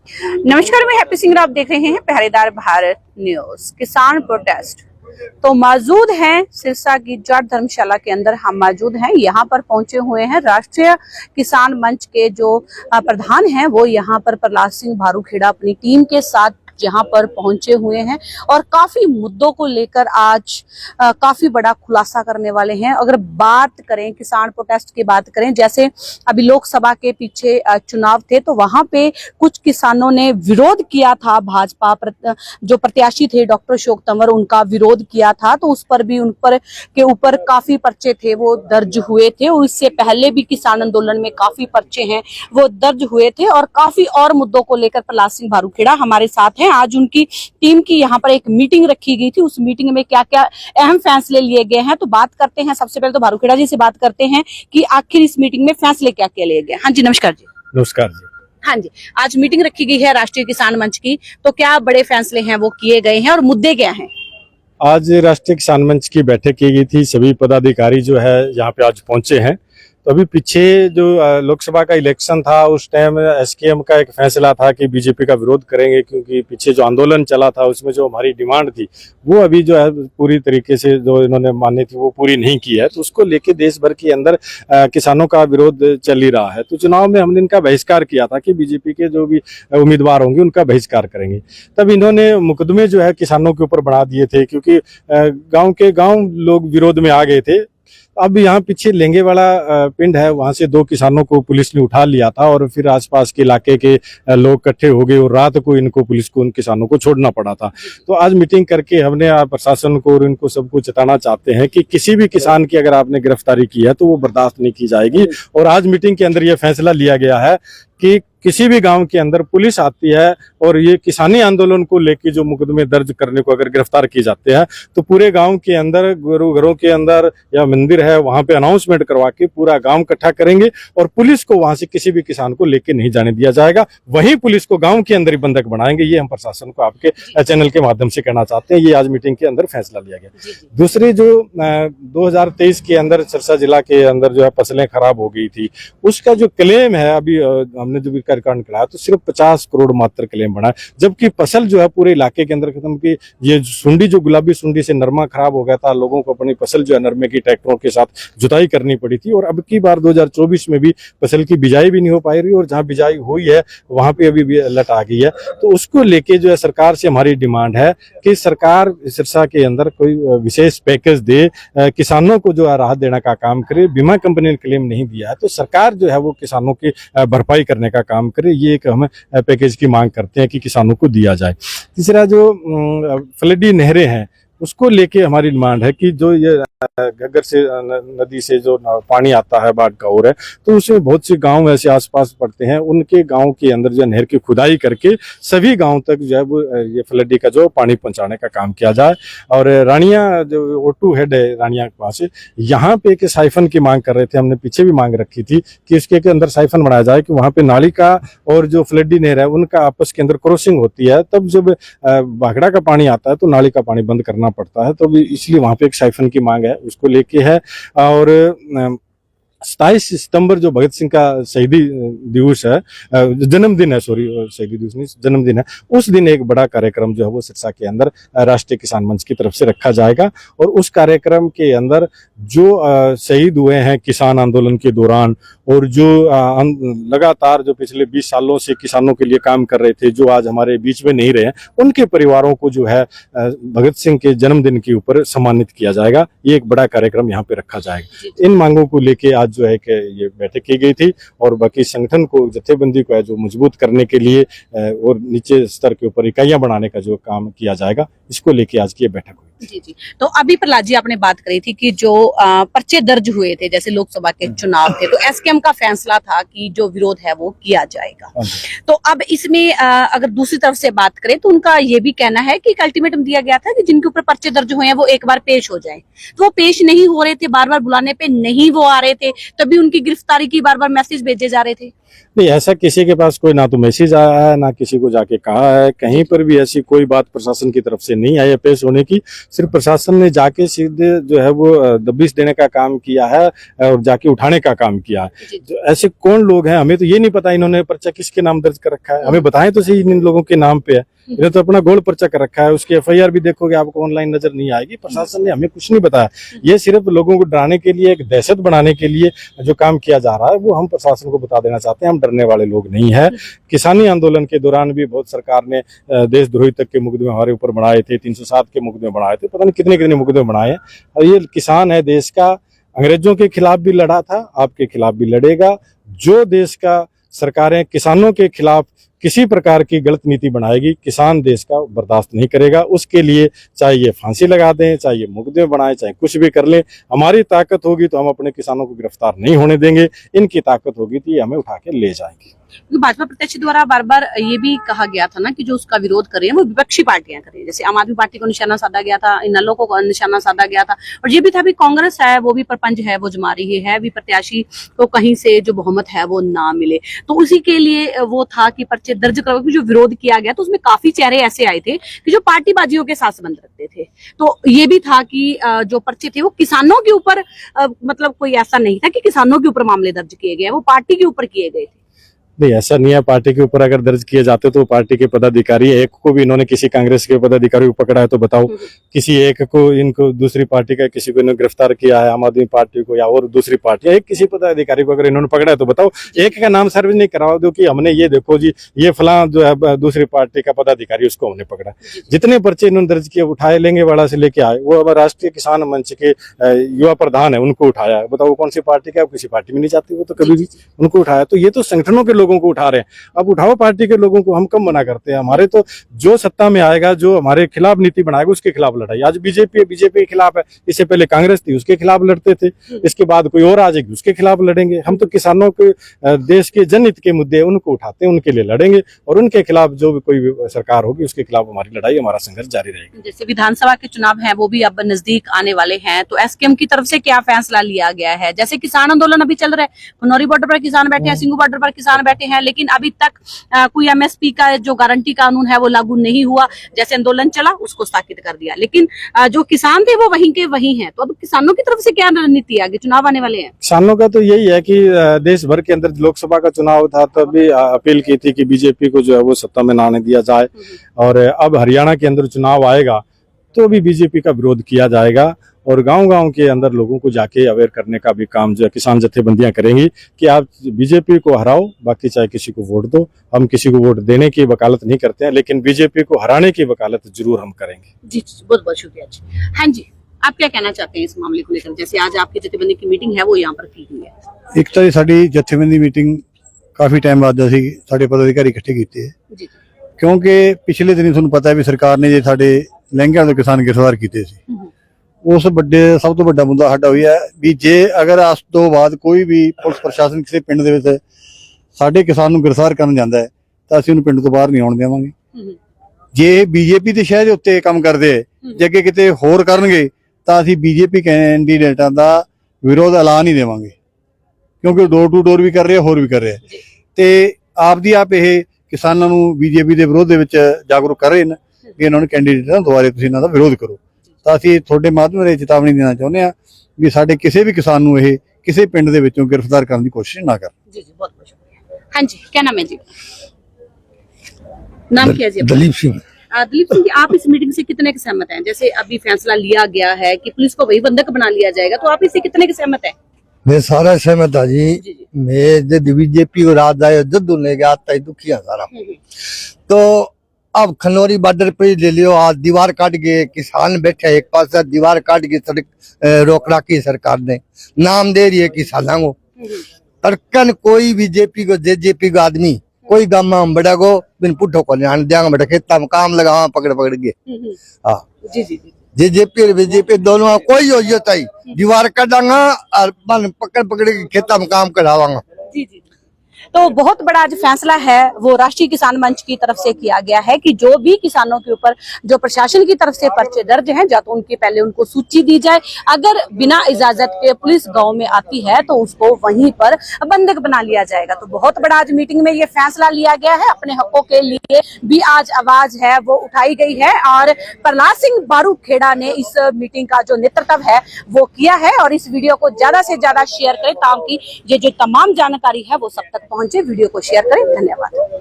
नमस्कार, मैं happy singer. आप देख रहे हैं पहरेदार भारत न्यूज। किसान प्रोटेस्ट तो मौजूद हैं सिरसा की जाट धर्मशाला के अंदर। हम मौजूद हैं, यहाँ पर पहुंचे हुए हैं राष्ट्रीय किसान मंच के जो प्रधान हैं, वो यहाँ पर प्रहलाद सिंह भारूखेड़ा अपनी टीम के साथ यहाँ पर पहुंचे हुए हैं और काफी मुद्दों को लेकर आज काफी बड़ा खुलासा करने वाले हैं। अगर बात करें किसान प्रोटेस्ट की बात करें, जैसे अभी लोकसभा के पीछे चुनाव थे तो वहां पे कुछ किसानों ने विरोध किया था, भाजपा जो प्रत्याशी थे डॉक्टर अशोक तंवर, उनका विरोध किया था, तो उस पर भी उन पर के ऊपर काफी पर्चे थे वो दर्ज हुए थे। और इससे पहले भी किसान आंदोलन में काफी पर्चे हैं वो दर्ज हुए थे और काफी और मुद्दों को लेकर प्रहलाद सिंह भारूखेड़ा हमारे साथ हैं। आज उनकी टीम की यहाँ पर एक मीटिंग रखी गई थी, उस मीटिंग में क्या क्या अहम फैसले लिए गए हैं तो बात करते हैं। सबसे पहले तो भारूखेड़ा जी से बात करते हैं कि आखिर इस मीटिंग में फैसले क्या क्या लिए गए। हाँ जी, नमस्कार जी। नमस्कार जी। हाँ जी, आज मीटिंग रखी गई है राष्ट्रीय किसान मंच की, तो क्या बड़े फैसले हैं वो किए गए हैं और मुद्दे क्या हैं? आज राष्ट्रीय किसान मंच की बैठक की गई थी। सभी पदाधिकारी जो है यहाँ पे आज पहुंचे हैं। तो अभी पीछे जो लोकसभा का इलेक्शन था उस टाइम एसकेएम का एक फैसला था कि बीजेपी का विरोध करेंगे, क्योंकि पीछे जो आंदोलन चला था उसमें जो हमारी डिमांड थी वो अभी जो है पूरी तरीके से जो इन्होंने मानी थी वो पूरी नहीं की है। तो उसको लेके देश भर के अंदर किसानों का विरोध चल ही रहा है। तो चुनाव में हमने इनका बहिष्कार किया था कि बीजेपी के जो भी उम्मीदवार होंगे उनका बहिष्कार करेंगे। तब इन्होंने मुकदमे जो है किसानों के ऊपर बढ़ा दिए थे, क्योंकि गाँव के गाँव लोग विरोध में आ गए थे। अब यहाँ पीछे लेंगे वाला पिंड है, वहां से 2 किसानों को पुलिस ने उठा लिया था और फिर आसपास के इलाके के लोग इकट्ठे हो गए और रात को इनको पुलिस को उन किसानों को छोड़ना पड़ा था। तो आज मीटिंग करके हमने प्रशासन को और इनको सबको चेताना चाहते हैं कि किसी भी किसान की अगर आपने गिरफ्तारी की है तो वो बर्दाश्त नहीं की जाएगी। और आज मीटिंग के अंदर यह फैसला लिया गया है कि किसी भी गांव के अंदर पुलिस आती है और ये किसानी आंदोलन को लेके जो मुकदमे दर्ज करने को अगर गिरफ्तार किए जाते हैं तो पूरे गांव के अंदर, घरों के अंदर या मंदिर है वहां पे अनाउंसमेंट करवा के पूरा गांव इकट्ठा करेंगे और पुलिस को वहां से किसी भी किसान को लेके नहीं जाने दिया जाएगा। वहीं पुलिस को गांव के अंदर ही बंधक बनाएंगे। ये हम प्रशासन को आपके चैनल के माध्यम से कहना चाहते हैं। ये आज मीटिंग के अंदर फैसला लिया गया। दूसरी जो 2023 के अंदर सिरसा जिला के अंदर जो है फसलें खराब हो गई थी, उसका जो क्लेम है अभी हमने जो रिकॉर्ड कराया तो सिर्फ 50 करोड़ मात्र क्लेम बना है, जबकि फसल जो है पूरे इलाके के अंदर खत्म की। ये सुंडी जो गुलाबी सुंडी से नरमा खराब हो गया था, लोगों को अपनी फसल जो है नरमे की ट्रैक्टरों के साथ जुताई करनी पड़ी थी। और अब की बार 2024 में भी फसल की बिजाई भी नहीं हो पाई रही और जहां बिजाई हुई है वहां पे अभी भी अलर्ट आ गई है। तो उसको लेके जो है सरकार से हमारी डिमांड है कि सरकार सिरसा के अंदर कोई विशेष पैकेज दे, किसानों को जो है राहत देने का काम करे। बीमा कंपनी ने क्लेम नहीं दिया है तो सरकार जो है वो किसानों की भरपाई करने का काम करे। ये एक हम पैकेज की मांग करते हैं कि किसानों को दिया जाए। तीसरा जो फ्लडी नहरें हैं उसको लेके हमारी डिमांड है कि जो ये घग्गर से नदी से जो पानी आता है बाढ़ का ओर है तो उसमें बहुत से गांव ऐसे आसपास पड़ते हैं, उनके गांव के अंदर जो नहर की खुदाई करके सभी गांव तक जो है वो ये फ्लडी का जो पानी पहुंचाने का काम किया जाए। और रानिया जो O2 हेड है रानिया के पास, यहाँ पे एक साइफन की मांग कर रहे थे, हमने पीछे भी मांग रखी थी कि इसके अंदर साइफन बनाया जाए कि वहाँ पे नाली का और जो फ्लडी नहर है उनका आपस के अंदर क्रॉसिंग होती है, तब जब भाखड़ा का पानी आता है तो नाली का पानी बंद करना पड़ता है। तो इसलिए वहाँ पे एक साइफन की मांग है, उसको लेके है। और 27 सितंबर जो भगत सिंह का शहीदी दिवस है, जन्मदिन है, सॉरी शहीदी दिवस नहीं जन्मदिन है, उस दिन एक बड़ा कार्यक्रम जो है वो सिरसा के अंदर राष्ट्रीय किसान मंच की तरफ से रखा जाएगा। और उस कार्यक्रम के अंदर जो शहीद हुए हैं किसान आंदोलन के दौरान और जो लगातार जो पिछले 20 सालों से किसानों के लिए काम कर रहे थे, जो आज हमारे बीच में नहीं रहे, उनके परिवारों को जो है भगत सिंह के जन्मदिन के ऊपर सम्मानित किया जाएगा। ये एक बड़ा कार्यक्रम यहाँ पे रखा जाएगा। इन मांगों को लेके आज जो है कि ये बैठक की गई थी और बाकी संगठन को, जत्थेबंदी को है जो मजबूत करने के लिए और नीचे स्तर के ऊपर इकाइयां बनाने का जो काम किया जाएगा, इसको लेके आज की ये बैठक हुई। जी। तो अभी प्रहलाद जी आपने बात करी थी कि जो पर्चे दर्ज हुए थे, जैसे लोकसभा के चुनाव थे, तो एसकेएम का फैसला था कि जो विरोध है वो किया जाएगा। तो अब इसमें अगर दूसरी तरफ से बात करें तो उनका ये भी कहना है कि एक अल्टीमेटम दिया गया था कि जिनके ऊपर पर्चे दर्ज हुए हैं वो एक बार पेश हो जाए, तो वो पेश नहीं हो रहे थे, बार बार बुलाने पे नहीं वो आ रहे थे, तभी उनकी गिरफ्तारी की बार बार मैसेज भेजे जा रहे थे। नहीं, ऐसा किसी के पास कोई ना तो मैसेज आया है ना किसी को जाके कहा है, कहीं पर भी ऐसी कोई बात प्रशासन की तरफ से नहीं आई है पेश होने की। सिर्फ प्रशासन ने जाके सीधे जो है वो दबिश देने का काम किया है और जाके उठाने का काम किया है। तो ऐसे कौन लोग हैं, हमें तो ये नहीं पता इन्होंने पर्चा किसके नाम दर्ज कर रखा है, हमें बताएं तो सही इन लोगों के नाम पे है। इन्हें तो अपना गोल्ड पर्चा कर रखा है, उसकी एफआईआर भी देखोगे आपको ऑनलाइन नजर नहीं आएगी। प्रशासन ने हमें कुछ नहीं बताया, ये सिर्फ लोगों को डराने के लिए, एक दहशत बढ़ाने के लिए जो काम किया जा रहा है वो हम प्रशासन को बता देना चाहते हैं। हम डरने वाले लोग नहीं है। किसानी आंदोलन के दौरान भी बहुत सरकार ने देशद्रोही तक के मुकदमे हमारे ऊपर बढ़ाए थे, 307 के मुकदमे बढ़ाए थे, पता नहीं कितने कितने मुकदमे बढ़ाए हैं। और ये किसान है देश का, अंग्रेजों के खिलाफ भी लड़ा था, आपके खिलाफ भी लड़ेगा। जो देश का सरकारें किसानों के खिलाफ किसी प्रकार की गलत नीति बनाएगी, किसान देश का बर्दाश्त नहीं करेगा। उसके लिए चाहे ये फांसी लगा दें, चाहे ये मुकदमे बनाएं, चाहे कुछ भी कर लें, हमारी ताकत होगी तो हम अपने किसानों को गिरफ्तार नहीं होने देंगे। इनकी ताकत होगी तो ये हमें उठा के ले जाएंगे। भाजपा प्रत्याशी द्वारा बार बार ये भी कहा गया था ना कि जो उसका विरोध कर रहे हैं वो विपक्षी पार्टियां कर रही है। जैसे आम आदमी पार्टी को निशाना साधा गया था, इनेलो को निशाना साधा गया था, और ये भी था भी कांग्रेस है वो भी परपंच है, वो जमा रही है भी प्रत्याशी को कहीं से जो बहुमत है वो ना मिले। तो उसी के लिए वो था कि पर्चे दर्ज करवा जो विरोध किया गया, तो उसमें काफी चेहरे ऐसे आए थे कि जो पार्टीबाजियों के साथ संबंध रखते थे। तो ये भी था कि जो पर्चे थे वो किसानों के ऊपर, मतलब कोई ऐसा नहीं था कि किसानों के ऊपर मामले दर्ज किए गए, वो पार्टी के ऊपर किए गए थे। नहीं, ऐसा नहीं है। पार्टी के ऊपर अगर दर्ज किए जाते तो पार्टी के पदाधिकारी, एक को भी इन्होंने किसी कांग्रेस के पदाधिकारी को पकड़ा है तो बताओ, किसी एक को, इनको दूसरी पार्टी का किसी को इन्होंने गिरफ्तार किया है, आम आदमी पार्टी को या और दूसरी पार्टी, एक किसी पदाधिकारी को अगर इन्होंने पकड़ा है तो बताओ, एक का नाम सार्वजनिक करवा दो कि हमने ये देखो जी ये फलां जो है दूसरी पार्टी का पदाधिकारी, उसको हमने पकड़ा। जितने पर्चे इन्होंने दर्ज किए उठाए, लेंगे वाला से लेके आए, वो अब राष्ट्रीय किसान मंच के युवा प्रधान है उनको उठाया, बताओ कौन सी पार्टी का, किसी पार्टी में नहीं जाती वो तो कभी भी, उनको उठाया। तो ये तो संगठनों के लोगों को उठा रहे हैं, अब उठाओ पार्टी के लोगों को, हम कम मना करते हैं। हमारे तो जो सत्ता में आएगा, जो हमारे खिलाफ नीति बनाएगा उसके खिलाफ लड़ाई। आज बीजेपी के खिलाफ है, इससे पहले कांग्रेस थी उसके खिलाफ लड़ते थे, इसके बाद कोई और आ जाएगी उसके खिलाफ लड़ेंगे। हम तो किसानों के देश के जनहित के मुद्दे उनको उठाते हैं, उनके लिए लड़ेंगे, और उनके खिलाफ जो भी कोई सरकार होगी उसके खिलाफ हमारी लड़ाई, हमारा संघर्ष जारी रहेगा। जैसे विधानसभा के चुनाव हैं वो भी अब नजदीक आने वाले हैं, तो एसकेएम की तरफ से क्या फैसला लिया गया है? जैसे किसान आंदोलन अभी चल रहा है, खनौरी बॉर्डर पर किसान बैठे हैं, सिंगू बॉर्डर पर किसान बैठे हैं, लेकिन अभी तक कोई एमएसपी का जो गारंटी कानून है वो लागू नहीं हुआ। जैसे आंदोलन चला उसको स्थगित कर दिया, लेकिन जो किसान थे वो वहीं के वहीं हैं। तो अब किसानों की तरफ से क्या रणनीति आगे, चुनाव आने वाले हैं? किसानों का तो यही है कि देश भर के अंदर लोकसभा का चुनाव था तब भी अपील की थी कि बीजेपी को जो है वो सत्ता में ना आने दिया जाए, और अब हरियाणा के अंदर चुनाव आएगा तो भी बीजेपी का विरोध किया जाएगा, और गांव-गांव के अंदर लोगों को जाके अवेयर करने का भी काम जो है किसान जथेबंदियां करेंगी कि आप बीजेपी को हराओ, बाकी चाहे किसी को वोट दो। हम किसी को वोट देने की वकालत नहीं करते हैं, लेकिन बीजेपी को हराने की वकालत जरूर हम करेंगे। जी, बहुत बहुत शुक्रिया जी। हाँ जी, आप क्या कहना चाहते हैं इस मामले को लेकर? जैसे आज आपकी जथेबंदी की मीटिंग है वो यहाँ पर की गई है। एक ਤਾਂ ਸਾਡੀ ਜਥੇਬੰਦੀ ਮੀਟਿੰਗ ਕਾਫੀ ਟਾਈਮ ਬਾਅਦ ਅਸੀਂ ਸਾਡੇ ਪਦਾਧਿਕਾਰੀ ਇਕੱਠੇ ਕੀਤੇ ਹੈ, ਜੀ ਕਿਉਂਕਿ ਪਿਛਲੇ ਦਿਨੀ ਤੁਹਾਨੂੰ ਪਤਾ ਹੈ ਵੀ ਸਰਕਾਰ ਨੇ ਜੇ ਸਾਡੇ ਲਹਿੰਗਿਆਂ ਦੇ ਕਿਸਾਨ ਗ੍ਰਿਫਤਾਰ ਕੀਤੇ ਸੀ, ਉਸ ਵੱਡੇ ਸਭ ਤੋਂ ਵੱਡਾ ਮੁੱਦਾ ਸਾਡਾ ਹੋਇਆ ਵੀ ਜੇ ਅਗਰ ਅੱਜ ਤੋਂ ਬਾਅਦ ਕੋਈ ਵੀ ਪੁਲਿਸ ਪ੍ਰਸ਼ਾਸਨ ਕਿਸੇ ਪਿੰਡ ਦੇ ਵਿੱਚ ਸਾਡੇ ਕਿਸਾਨ ਨੂੰ ਗ੍ਰਿਫਤਾਰ ਕਰਨ ਜਾਂਦਾ ਹੈ ਤਾਂ ਅਸੀਂ ਉਹਨੂੰ ਪਿੰਡ ਤੋਂ ਬਾਹਰ ਨਹੀਂ ਆਉਣ ਦੇਵਾਂਗੇ। ਜੇ ਬੀਜੇਪੀ ਦੇ ਸ਼ਹਿਰ ਦੇ ਉੱਤੇ ਕੰਮ ਕਰਦੇ ਜੇ ਅੱਗੇ ਕਿਤੇ ਹੋਰ ਕਰਨਗੇ ਤਾਂ ਅਸੀਂ ਬੀਜੇਪੀ ਕੈਂਡੀਡੇਟਾਂ ਦਾ ਵਿਰੋਧ ਐਲਾਨ ਹੀ ਦੇਵਾਂਗੇ, ਕਿਉਂਕਿ ਡੋਰ ਟੂ ਡੋਰ ਵੀ ਕਰ ਰਹੇ ਹੋਰ ਵੀ ਕਰ ਰਹੇ ਤੇ ਆਪਦੀ ਆਪ ਇਹ ਕਿਸਾਨਾਂ ਨੂੰ ਬੀਜੇਪੀ ਦੇ ਵਿਰੋਧ ਦੇ ਵਿੱਚ ਜਾਗਰੂਕ ਕਰ ਰਹੇ ਨੇ ਕਿ ਇਹਨਾਂ ਨੂੰ ਕੈਂਡੀਡੇਟਾਂ ਦੁਆਰੇ ਤੁਸੀਂ ਇਹਨਾਂ ਦਾ ਵਿਰੋਧ ਕਰੋ। ਤਾਂ ਅਸੀਂ ਤੁਹਾਡੇ ਮਾਧਿਅਮ ਰਾਹੀਂ ਚੇਤਾਵਨੀ ਦੇਣਾ ਚਾਹੁੰਦੇ ਹਾਂ ਵੀ ਸਾਡੇ ਕਿਸੇ ਵੀ ਕਿਸਾਨ ਨੂੰ ਇਹ ਕਿਸੇ ਪਿੰਡ ਦੇ ਵਿੱਚੋਂ ਗ੍ਰਿਫਤਾਰ ਕਰਨ ਦੀ ਕੋਸ਼ਿਸ਼ ਨਾ ਕਰਨ। जी जी, बहुत बहुत शुक्रिया। हाँ जी, क्या नाम है जी? नाम क्या है जी? दलीप सिंह। दलीप सिंह जी, आप इस मीटिंग से कितने के सहमत हैं? जैसे अभी फैसला लिया गया है कि पुलिस को वही बंधक बना लिया जाएगा, तो आप इससे कितने के सहमत हैं? मैं सारा सहमत था जी। जी जी। मैं जब बीजेपी को रात आए जद्दू लेके आता ही दुखी है सारा। तो अब खनौरी बॉर्डर पे ही ले लियो, आज दीवार काट के किसान बैठे एक पास, दीवार काट के सड़क रोक रखी सरकार ने, नाम दे रही है किसानों को। तड़कन कोई बीजेपी को जेजेपी का आदमी कोई गाँव में बड़ा को बिन पुठो को ध्यान देंगे, बेटा खेता में काम लगावा पकड़ पकड़ के। हाँ जी जी जी। जेजेपी और बीजेपी दोनों में कोई हो जाता ही दीवार कटांगा और मन पकड़ पकड़ के खेता में काम करावांगा। जी जी। तो बहुत बड़ा आज फैसला है वो राष्ट्रीय किसान मंच की तरफ से किया गया है कि जो भी किसानों के ऊपर जो प्रशासन की तरफ से पर्चे दर्ज हैं, या तो उनकी पहले उनको सूची दी जाए, अगर बिना इजाजत के पुलिस गांव में आती है तो उसको वहीं पर बंधक बना लिया जाएगा। तो बहुत बड़ा आज मीटिंग में ये फैसला लिया गया है। अपने हकों के लिए भी आज आवाज है वो उठाई गई है और प्रहलाद सिंह बारूखेड़ा ने इस मीटिंग का जो नेतृत्व है वो किया है। और इस वीडियो को ज्यादा से ज्यादा शेयर करें ताकि ये जो तमाम जानकारी है वो सब तक पहुंचे। वीडियो को शेयर करें। धन्यवाद।